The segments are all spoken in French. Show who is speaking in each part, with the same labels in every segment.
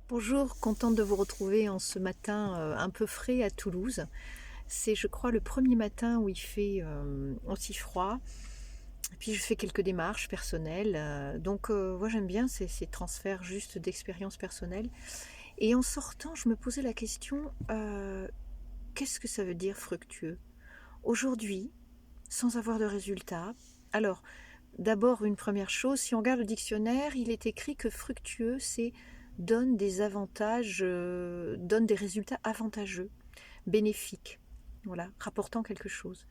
Speaker 1: Bonjour, contente de vous retrouver en ce matin un peu frais à Toulouse. C'est, je crois, le premier matin où il fait aussi froid. Et puis je fais quelques démarches personnelles. Moi j'aime bien ces transferts juste d'expérience personnelle. Et en sortant, je me posais la question, qu'est-ce que ça veut dire fructueux? Aujourd'hui, sans avoir de résultat. Alors, d'abord, une première chose, si on regarde le dictionnaire, il est écrit que fructueux, c'est donne des avantages, donne des résultats avantageux, bénéfiques, voilà, rapportant quelque chose.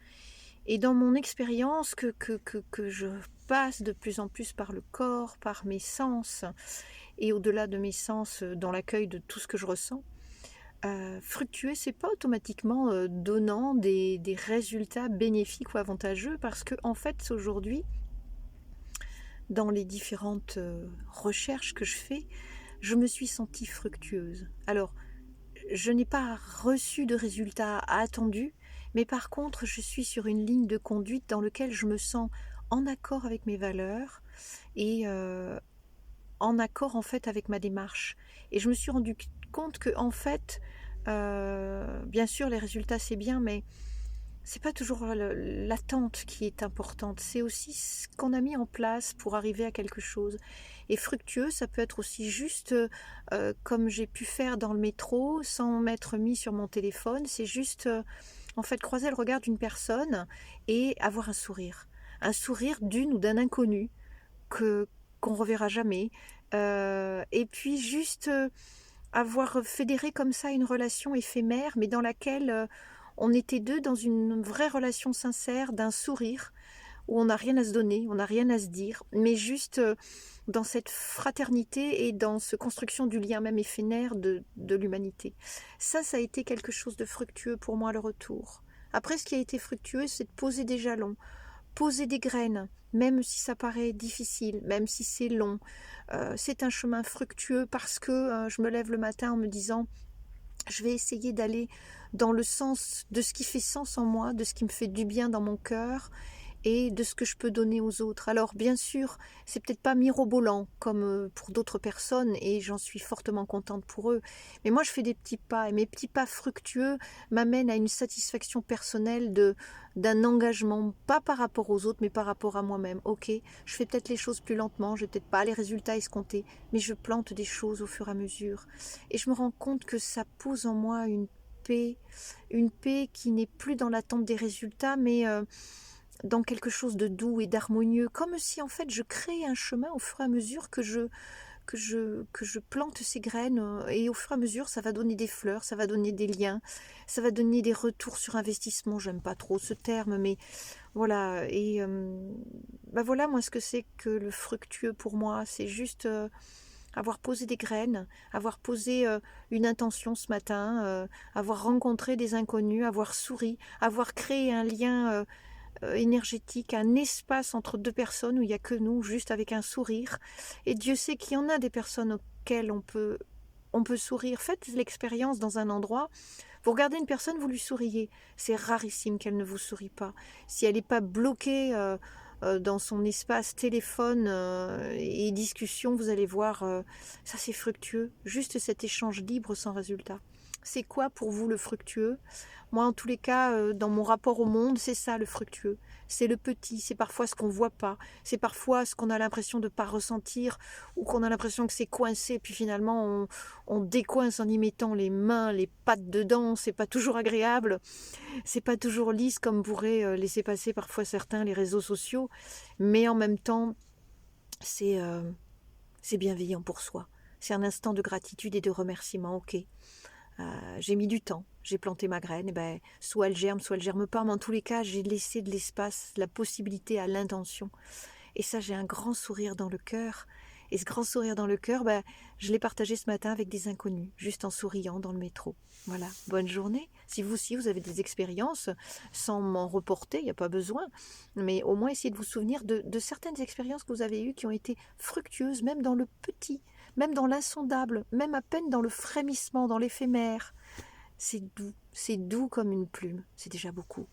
Speaker 1: Et dans mon expérience que je passe de plus en plus par le corps, par mes sens, et au-delà de mes sens, dans l'accueil de tout ce que je ressens, fructueux, c'est pas automatiquement donnant des résultats bénéfiques ou avantageux, parce que en fait, aujourd'hui, dans les différentes recherches que je fais, je me suis sentie fructueuse. Alors, je n'ai pas reçu de résultats attendus, mais par contre, je suis sur une ligne de conduite dans laquelle je me sens en accord avec mes valeurs et en accord en fait avec ma démarche. Et je me suis rendu compte que en fait, bien sûr, les résultats c'est bien, mais c'est pas toujours l'attente qui est importante, c'est aussi ce qu'on a mis en place pour arriver à quelque chose. Et fructueux, ça peut être aussi juste, comme j'ai pu faire dans le métro, sans m'être mis sur mon téléphone, c'est juste, en fait, croiser le regard d'une personne et avoir un sourire. Un sourire d'une ou d'un inconnu que qu'on reverra jamais, et puis juste, avoir fédéré comme ça une relation éphémère, mais dans laquelle on était deux dans une vraie relation sincère, d'un sourire, où on n'a rien à se donner, on n'a rien à se dire, mais juste dans cette fraternité et dans cette construction du lien même éphémère de l'humanité. Ça a été quelque chose de fructueux pour moi, le retour. Après, ce qui a été fructueux, c'est de poser des jalons, poser des graines, même si ça paraît difficile, même si c'est long. C'est un chemin fructueux parce que je me lève le matin en me disant je vais essayer d'aller dans le sens de ce qui fait sens en moi, de ce qui me fait du bien dans mon cœur et de ce que je peux donner aux autres. Alors bien sûr, c'est peut-être pas mirobolant comme pour d'autres personnes et j'en suis fortement contente pour eux. Mais moi je fais des petits pas et mes petits pas fructueux m'amènent à une satisfaction personnelle d'un engagement, pas par rapport aux autres mais par rapport à moi-même. Ok, je fais peut-être les choses plus lentement, je n'ai peut-être pas les résultats escomptés, mais je plante des choses au fur et à mesure. Et je me rends compte que ça pose en moi une paix qui n'est plus dans l'attente des résultats, mais dans quelque chose de doux et d'harmonieux, comme si en fait je crée un chemin au fur et à mesure que je plante ces graines, et au fur et à mesure ça va donner des fleurs, ça va donner des liens, ça va donner des retours sur investissement, j'aime pas trop ce terme, mais voilà, et voilà moi ce que c'est que le fructueux pour moi, c'est juste avoir posé des graines, avoir posé une intention ce matin, avoir rencontré des inconnus, avoir souri, avoir créé un lien énergétique, un espace entre deux personnes où il n'y a que nous, juste avec un sourire. Et Dieu sait qu'il y en a des personnes auxquelles on peut sourire. Faites l'expérience dans un endroit, vous regardez une personne, vous lui souriez. C'est rarissime qu'elle ne vous sourie pas. Si elle n'est pas bloquée dans son espace téléphone et discussion, vous allez voir, ça c'est fructueux. Juste cet échange libre sans résultat. C'est quoi pour vous le fructueux? Moi, en tous les cas, dans mon rapport au monde, c'est ça le fructueux. C'est le petit, c'est parfois ce qu'on ne voit pas, c'est parfois ce qu'on a l'impression de ne pas ressentir ou qu'on a l'impression que c'est coincé, puis finalement on décoince en y mettant les mains, les pattes dedans, c'est pas toujours agréable, c'est pas toujours lisse comme pourraient laisser passer parfois certains les réseaux sociaux, mais en même temps, c'est euh, c'est bienveillant pour soi. C'est un instant de gratitude et de remerciement, ok. J'ai mis du temps, j'ai planté ma graine, et ben, soit elle germe pas, mais en tous les cas, j'ai laissé de l'espace, la possibilité à l'intention. Et ça, j'ai un grand sourire dans le cœur. Et ce grand sourire dans le cœur, ben, je l'ai partagé ce matin avec des inconnus, juste en souriant dans le métro. Voilà, bonne journée. Si vous aussi, vous avez des expériences, sans m'en reporter, il n'y a pas besoin, mais au moins essayez de vous souvenir de certaines expériences que vous avez eues qui ont été fructueuses, même dans le petit, même dans l'insondable, même à peine dans le frémissement, dans l'éphémère. C'est doux comme une plume, c'est déjà beaucoup.